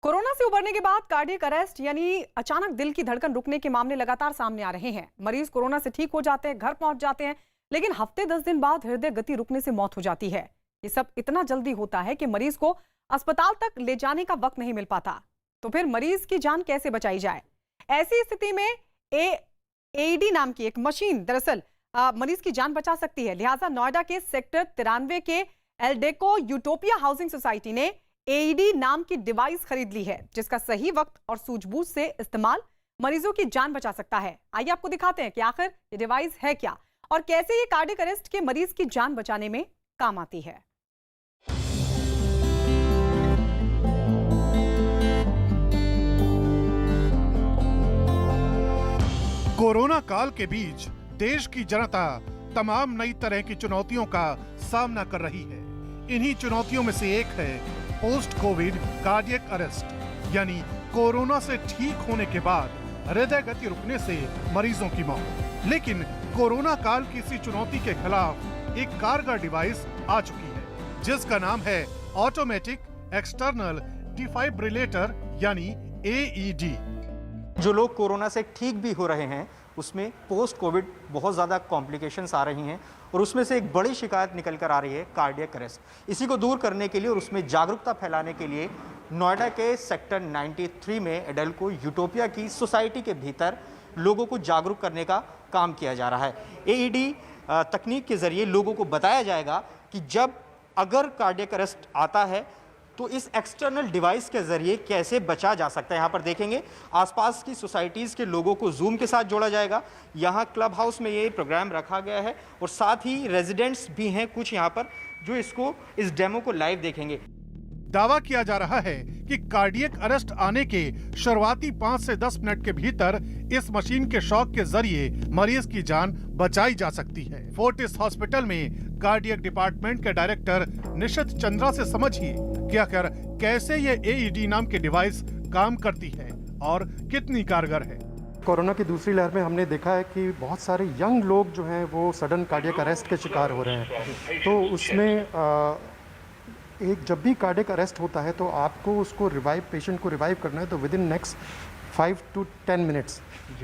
Corona से उबरने के बाद कार्डियक अरेस्ट यानी अचानक दिल की धड़कन रुकने के मामले लगातार सामने आ रहे हैं। मरीज कोरोना से ठीक हो जाते हैं, घर पहुंच जाते हैं, लेकिन हफ्ते 10 दिन बाद हृदय गति रुकने से मौत हो जाती है। ये सब इतना जल्दी होता है कि मरीज को अस्पताल तक ले जाने का वक्त नहीं मिल पाता। तो फिर मरीज की जान कैसे बचाई जाए? ऐसी स्थिति में एईडी नाम की एक मशीन दरअसल मरीज की जान बचा सकती है। लिहाजा नोएडा के सेक्टर 93 के एल्डेको यूटोपिया हाउसिंग सोसाइटी ने एईडी नाम की डिवाइस खरीद ली है, जिसका सही वक्त और सूझबूझ से इस्तेमाल मरीजों की जान बचा सकता है। आइए आपको दिखाते हैं कि आखिर ये डिवाइस है क्या और कैसे ये कार्डियक अरेस्ट के मरीज की जान बचाने में काम आती है। कोरोना काल के बीच देश की जनता तमाम नई तरह की चुनौतियों का सामना कर रही है। इन्हीं चुनौतियों में से एक है पोस्ट कोविड कार्डियक अरेस्ट, यानी कोरोना से ठीक होने के बाद हृदय गति रुकने से मरीजों की मौत। लेकिन कोरोना काल की इसी चुनौती के खिलाफ एक कारगर डिवाइस आ चुकी है, जिसका नाम है ऑटोमेटिक एक्सटर्नल डिफाइब्रिलेटर यानी एईडी। जो लोग कोरोना से ठीक भी हो रहे हैं उसमें पोस्ट कोविड बहुत ज़्यादा कॉम्प्लिकेशंस आ रही हैं और उसमें से एक बड़ी शिकायत निकल कर आ रही है कार्डियक अरेस्ट। इसी को दूर करने के लिए और उसमें जागरूकता फैलाने के लिए नोएडा के सेक्टर 93 में एडेल्को यूटोपिया की सोसाइटी के भीतर लोगों को जागरूक करने का काम किया जा रहा है। एईडी तकनीक के ज़रिए लोगों को बताया जाएगा कि जब अगर कार्डियक अरेस्ट आता है तो इस एक्सटर्नल डिवाइस के जरिए कैसे बचा जा सकता है। यहाँ पर देखेंगे आसपास की सोसाइटीज़ के लोगों को जूम के साथ जोड़ा जाएगा। यहाँ क्लब हाउस में ये प्रोग्राम रखा गया है और साथ ही रेजिडेंट्स भी हैं कुछ यहाँ पर जो इस डेमो को लाइव देखेंगे। दावा किया जा रहा है कि कार्डियक अरेस्ट आने के शुरुआती 5 से 10 मिनट के भीतर इस मशीन के शॉक के जरिए मरीज की जान बचाई जा सकती है। फोर्टिस हॉस्पिटल में कार्डियक डिपार्टमेंट के डायरेक्टर निशित चंद्रा से समझिए कि आखिर कैसे ये एईडी नाम की डिवाइस काम करती है और कितनी कारगर है। कोरोना की दूसरी लहर में हमने देखा है कि बहुत सारे यंग लोग जो हैं वो सडन कार्डियक अरेस्ट के शिकार हो रहे हैं। तो उसमें जब भी कार्डियक अरेस्ट होता है तो आपको उसको पेशेंट को रिवाइव करना है, तो with in next 5 to 10 minutes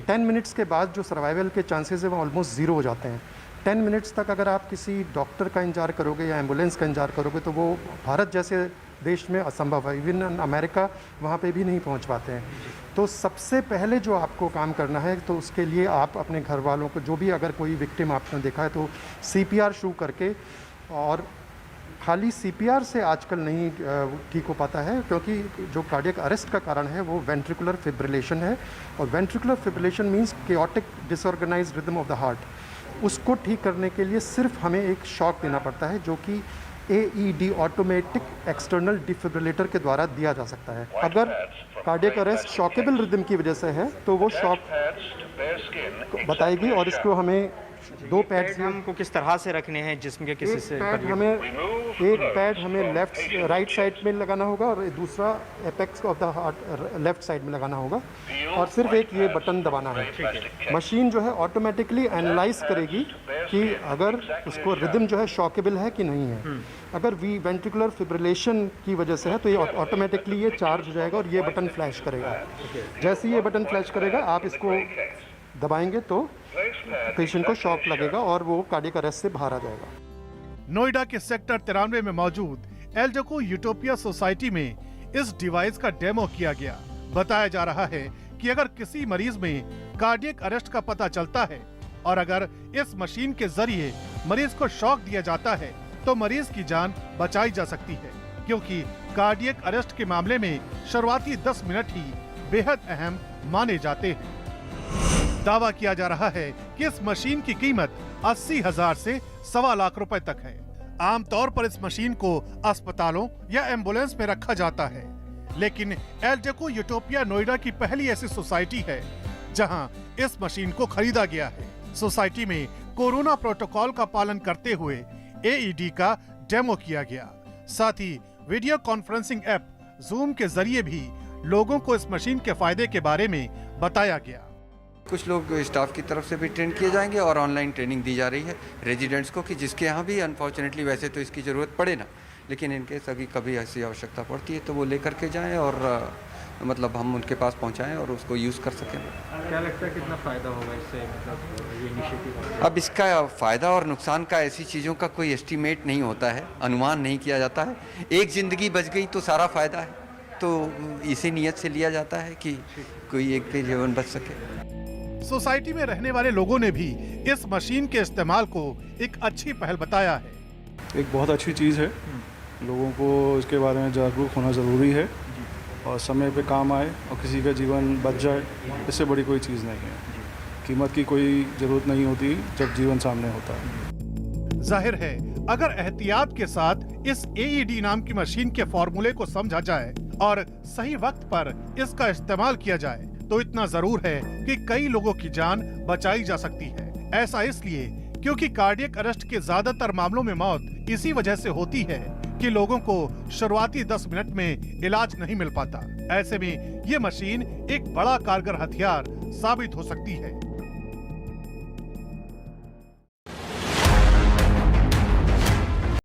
10 minutes के बाद जो सर्वाइवल के चांसेस है वो ऑलमोस्ट ज़ीरो हो जाते हैं। 10 मिनट्स तक अगर आप किसी डॉक्टर का इंतजार करोगे या एम्बुलेंस का इंतजार करोगे तो वो भारत जैसे देश में असंभव है। इवन अमेरिका वहाँ पे भी नहीं पहुँच पाते हैं। तो सबसे पहले जो आपको काम करना है तो उसके लिए आप अपने घर वालों को, जो भी अगर कोई विक्टिम आपने देखा है तो CPR शुरू करके, और खाली CPR से आजकल नहीं ठीक हो पाता है, क्योंकि जो कार्डियक अरेस्ट का कारण है वो वेंट्रिकुलर फिब्रिलेशन है। और ventricular fibrillation means chaotic disorganised rhythm of the heart. उसको ठीक करने के लिए सिर्फ हमें एक शॉक देना पड़ता है, जो कि एईडी ऑटोमेटिक एक्सटर्नल डिफिब्रिलेटर के द्वारा दिया जा सकता है। अगर कार्डियक अरेस्ट शॉकेबल रिदम की वजह से है तो वो शॉक बताएगी, और इसको हमें 2 पैड्स हमको किस तरह से रखने हैं जिस्म के किसी से। एक पैड हमें राइट साइड में लगाना होगा और दूसरा apex of the heart left side में लगाना होगा, और सिर्फ एक ये बटन दबाना है। मशीन जो है ऑटोमेटिकली एनालाइज करेगी कि अगर उसको रिदम जो है शॉकेबल है कि नहीं है। अगर वेंट्रिकुलर फिब्रिलेशन की वजह से है तो ये ऑटोमेटिकली ये चार्ज हो जाएगा और ये बटन फ्लैश करेगा। जैसे ही ये बटन फ्लैश करेगा आप इसको दबाएंगे तो पेशेंट को शॉक लगेगा और वो कार्डियक अरेस्ट से बाहर आ जाएगा। नोएडा के सेक्टर 93 में मौजूद एल्डेको यूटोपिया सोसाइटी में इस डिवाइस का डेमो किया गया। बताया जा रहा है कि अगर किसी मरीज में कार्डियक अरेस्ट का पता चलता है और अगर इस मशीन के जरिए मरीज को शॉक दिया जाता है तो मरीज की जान बचाई जा सकती है, क्योंकि कार्डियक अरेस्ट के मामले में शुरुआती 10 मिनट ही बेहद अहम माने जाते हैं। दावा किया जा रहा है कि इस मशीन की कीमत 80,000 से 1.25 लाख रुपए तक है। आमतौर पर इस मशीन को अस्पतालों या एम्बुलेंस में रखा जाता है, लेकिन एल्डेको यूटोपिया नोएडा की पहली ऐसी सोसाइटी है जहां इस मशीन को खरीदा गया है। सोसाइटी में कोरोना प्रोटोकॉल का पालन करते हुए एईडी का डेमो किया गया। साथ ही वीडियो कॉन्फ्रेंसिंग ऐप जूम के जरिए भी लोगों को इस मशीन के फायदे के बारे में बताया गया। कुछ लोग स्टाफ की तरफ से भी ट्रेन किए जाएंगे और ऑनलाइन ट्रेनिंग दी जा रही है रेजिडेंट्स को कि जिसके यहाँ भी अनफॉर्चुनेटली वैसे तो इसकी ज़रूरत पड़े ना, लेकिन इनके सभी कभी ऐसी आवश्यकता पड़ती है तो वो लेकर के जाएं और मतलब हम उनके पास पहुंचाएं और उसको यूज़ कर सकें। क्या लगता है कितना फ़ायदा होगा इससे, मतलब ये इनिशिएटिव? अब इसका फ़ायदा और नुकसान का ऐसी चीज़ों का कोई एस्टीमेट नहीं होता है, अनुमान नहीं किया जाता है। एक ज़िंदगी बच गई तो सारा फ़ायदा है, तो इसी नीयत से लिया जाता है कि कोई एक भी जीवन बच सके। सोसाइटी में रहने वाले लोगों ने भी इस मशीन के इस्तेमाल को एक अच्छी पहल बताया है। एक बहुत अच्छी चीज़ है, लोगों को इसके बारे में जागरूक होना ज़रूरी है और समय पे काम आए और किसी का जीवन बच जाए, इससे बड़ी कोई चीज़ नहीं है। कीमत की कोई ज़रूरत नहीं होती जब जीवन सामने होता है। जाहिर है अगर एहतियात के साथ इस AED नाम की मशीन के फॉर्मूले को समझा जाए और सही वक्त पर इसका इस्तेमाल किया जाए तो इतना जरूर है कि कई लोगों की जान बचाई जा सकती है। ऐसा इसलिए क्योंकि कार्डियक अरेस्ट के ज्यादातर मामलों में मौत इसी वजह से होती है कि लोगों को शुरुआती 10 मिनट में इलाज नहीं मिल पाता। ऐसे में ये मशीन एक बड़ा कारगर हथियार साबित हो सकती है।